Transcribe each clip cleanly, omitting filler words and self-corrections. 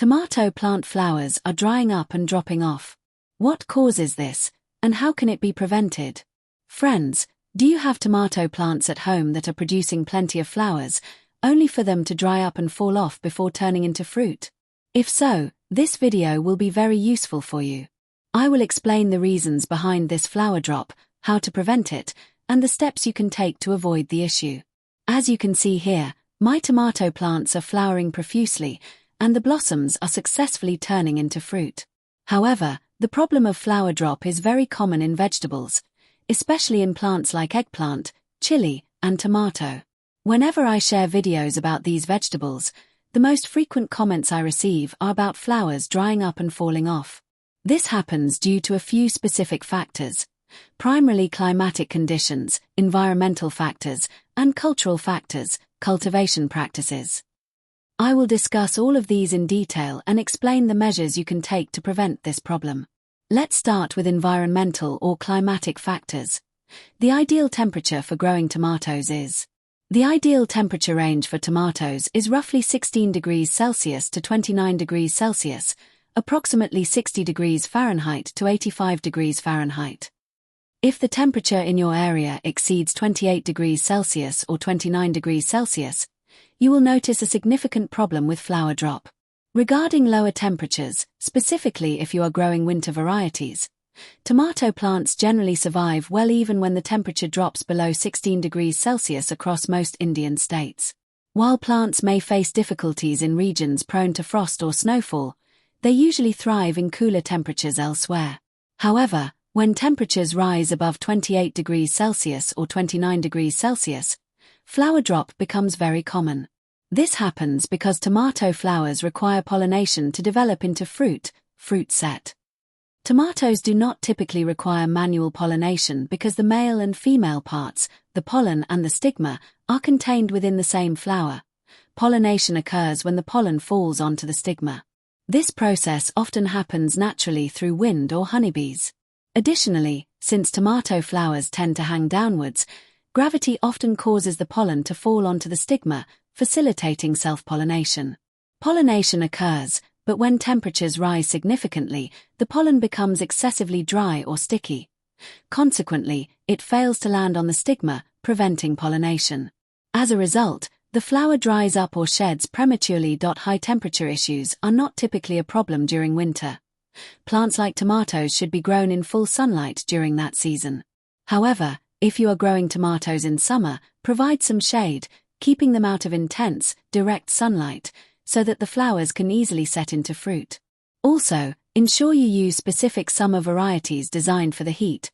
Tomato plant flowers are drying up and dropping off. What causes this, and how can it be prevented? Friends, do you have tomato plants at home that are producing plenty of flowers, only for them to dry up and fall off before turning into fruit? If so, this video will be very useful for you. I will explain the reasons behind this flower drop, how to prevent it, and the steps you can take to avoid the issue. As you can see here, my tomato plants are flowering profusely, and the blossoms are successfully turning into fruit. However, the problem of flower drop is very common in vegetables, especially in plants like eggplant, chili, and tomato. Whenever I share videos about these vegetables, the most frequent comments I receive are about flowers drying up and falling off. This happens due to a few specific factors, primarily climatic conditions, environmental factors, and cultural factors, cultivation practices. I will discuss all of these in detail and explain the measures you can take to prevent this problem. Let's start with environmental or climatic factors. The ideal temperature for growing tomatoes is. The ideal temperature range for tomatoes is roughly 16 degrees Celsius to 29 degrees Celsius, approximately 60 degrees Fahrenheit to 85 degrees Fahrenheit. If the temperature in your area exceeds 28 degrees Celsius or 29 degrees Celsius, you will notice a significant problem with flower drop. Regarding lower temperatures, specifically if you are growing winter varieties, tomato plants generally survive well even when the temperature drops below 16 degrees Celsius across most Indian states. While plants may face difficulties in regions prone to frost or snowfall, they usually thrive in cooler temperatures elsewhere. However, when temperatures rise above 28 degrees Celsius or 29 degrees Celsius, flower drop becomes very common. This happens because tomato flowers require pollination to develop into fruit set. Tomatoes do not typically require manual pollination because the male and female parts, the pollen and the stigma, are contained within the same flower. Pollination occurs when the pollen falls onto the stigma. This process often happens naturally through wind or honeybees. Additionally, since tomato flowers tend to hang downwards, gravity often causes the pollen to fall onto the stigma, facilitating self-pollination. Pollination occurs, but when temperatures rise significantly, the pollen becomes excessively dry or sticky. Consequently, it fails to land on the stigma, preventing pollination. As a result, the flower dries up or sheds prematurely. High temperature issues are not typically a problem during winter. Plants like tomatoes should be grown in full sunlight during that season. However, if you are growing tomatoes in summer, provide some shade, keeping them out of intense, direct sunlight, so that the flowers can easily set into fruit. Also, ensure you use specific summer varieties designed for the heat.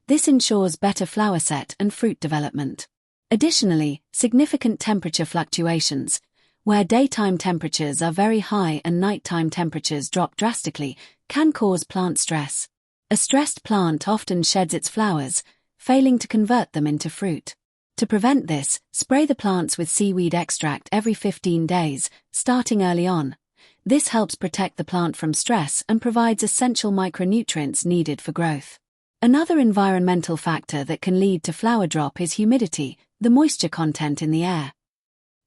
This ensures better flower set and fruit development. Additionally, significant temperature fluctuations, where daytime temperatures are very high and nighttime temperatures drop drastically, can cause plant stress. A stressed plant often sheds its flowers, failing to convert them into fruit. To prevent this, spray the plants with seaweed extract every 15 days, starting early on. This helps protect the plant from stress and provides essential micronutrients needed for growth. Another environmental factor that can lead to flower drop is humidity, the moisture content in the air.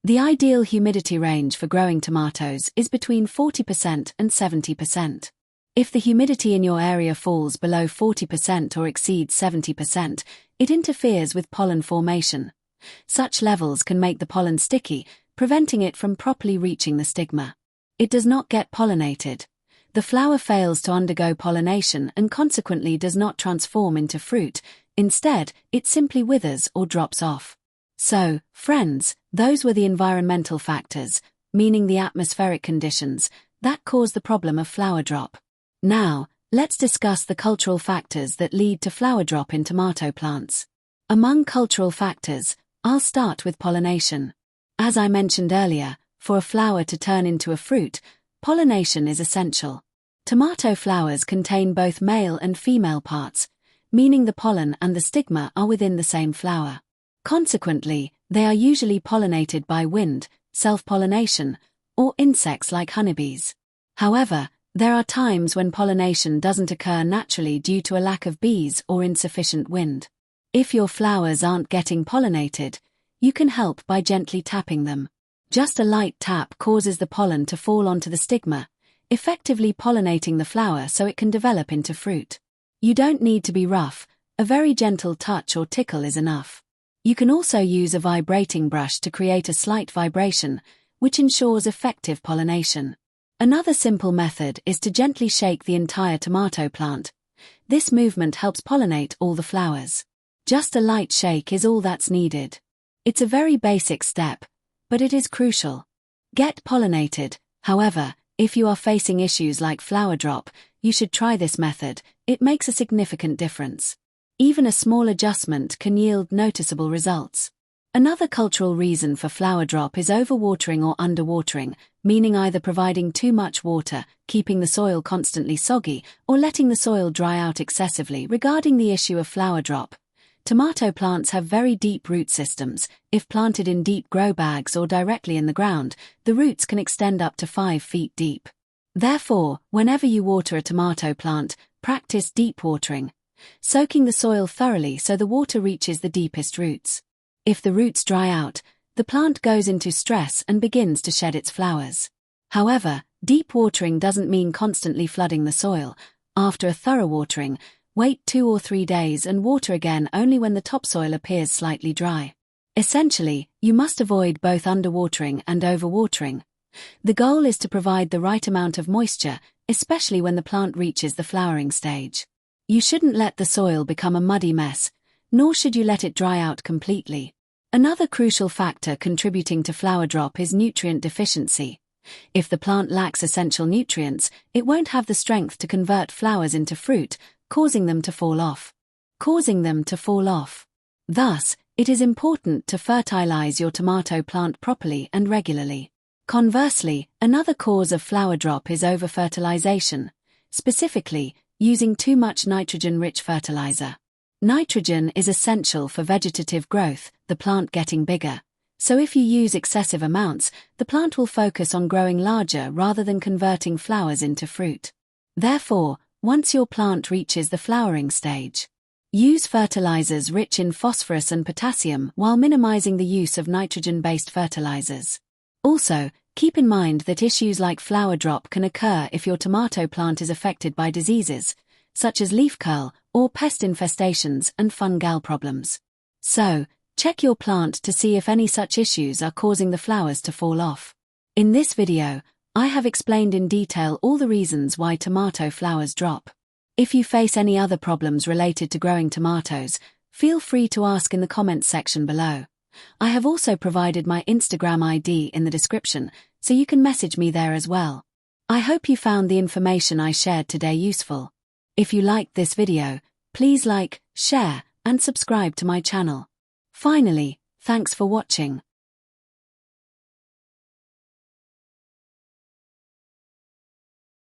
The ideal humidity range for growing tomatoes is between 40% and 70%. If the humidity in your area falls below 40% or exceeds 70%, it interferes with pollen formation. Such levels can make the pollen sticky, preventing it from properly reaching the stigma. It does not get pollinated. The flower fails to undergo pollination and consequently does not transform into fruit. Instead, it simply withers or drops off. So, friends, those were the environmental factors, meaning the atmospheric conditions, that cause the problem of flower drop. Now, let's discuss the cultural factors that lead to flower drop in tomato plants. Among cultural factors, I'll start with pollination. As I mentioned earlier, for a flower to turn into a fruit, pollination is essential. Tomato flowers contain both male and female parts, meaning the pollen and the stigma are within the same flower. Consequently, they are usually pollinated by wind, self-pollination, or insects like honeybees. However, there are times when pollination doesn't occur naturally due to a lack of bees or insufficient wind. If your flowers aren't getting pollinated, you can help by gently tapping them. Just a light tap causes the pollen to fall onto the stigma, effectively pollinating the flower so it can develop into fruit. You don't need to be rough, a very gentle touch or tickle is enough. You can also use a vibrating brush to create a slight vibration, which ensures effective pollination. Another simple method is to gently shake the entire tomato plant. This movement helps pollinate all the flowers. Just a light shake is all that's needed. It's a very basic step, but it is crucial. Get pollinated. However, if you are facing issues like flower drop, you should try this method. It makes a significant difference. Even a small adjustment can yield noticeable results. Another cultural reason for flower drop is overwatering or underwatering, meaning either providing too much water, keeping the soil constantly soggy, or letting the soil dry out excessively. Regarding the issue of flower drop, tomato plants have very deep root systems. If planted in deep grow bags or directly in the ground, the roots can extend up to 5 feet deep. Therefore, whenever you water a tomato plant, practice deep watering, soaking the soil thoroughly so the water reaches the deepest roots. If the roots dry out, the plant goes into stress and begins to shed its flowers. However, deep watering doesn't mean constantly flooding the soil. After a thorough watering, wait 2 or 3 days and water again only when the topsoil appears slightly dry. Essentially, you must avoid both underwatering and overwatering. The goal is to provide the right amount of moisture, especially when the plant reaches the flowering stage. You shouldn't let the soil become a muddy mess, nor should you let it dry out completely. Another crucial factor contributing to flower drop is nutrient deficiency. If the plant lacks essential nutrients, it won't have the strength to convert flowers into fruit, causing them to fall off. Thus, it is important to fertilize your tomato plant properly and regularly. Conversely, another cause of flower drop is over-fertilization, specifically, using too much nitrogen-rich fertilizer. Nitrogen is essential for vegetative growth, the plant getting bigger. So if you use excessive amounts, the plant will focus on growing larger rather than converting flowers into fruit. Therefore, once your plant reaches the flowering stage, use fertilizers rich in phosphorus and potassium while minimizing the use of nitrogen-based fertilizers. Also, keep in mind that issues like flower drop can occur if your tomato plant is affected by diseases, such as leaf curl, or pest infestations and fungal problems. So, check your plant to see if any such issues are causing the flowers to fall off. In this video, I have explained in detail all the reasons why tomato flowers drop. If you face any other problems related to growing tomatoes, feel free to ask in the comments section below. I have also provided my Instagram ID in the description, so you can message me there as well. I hope you found the information I shared today useful. If you liked this video, please like, share, and subscribe to my channel. Finally, thanks for watching.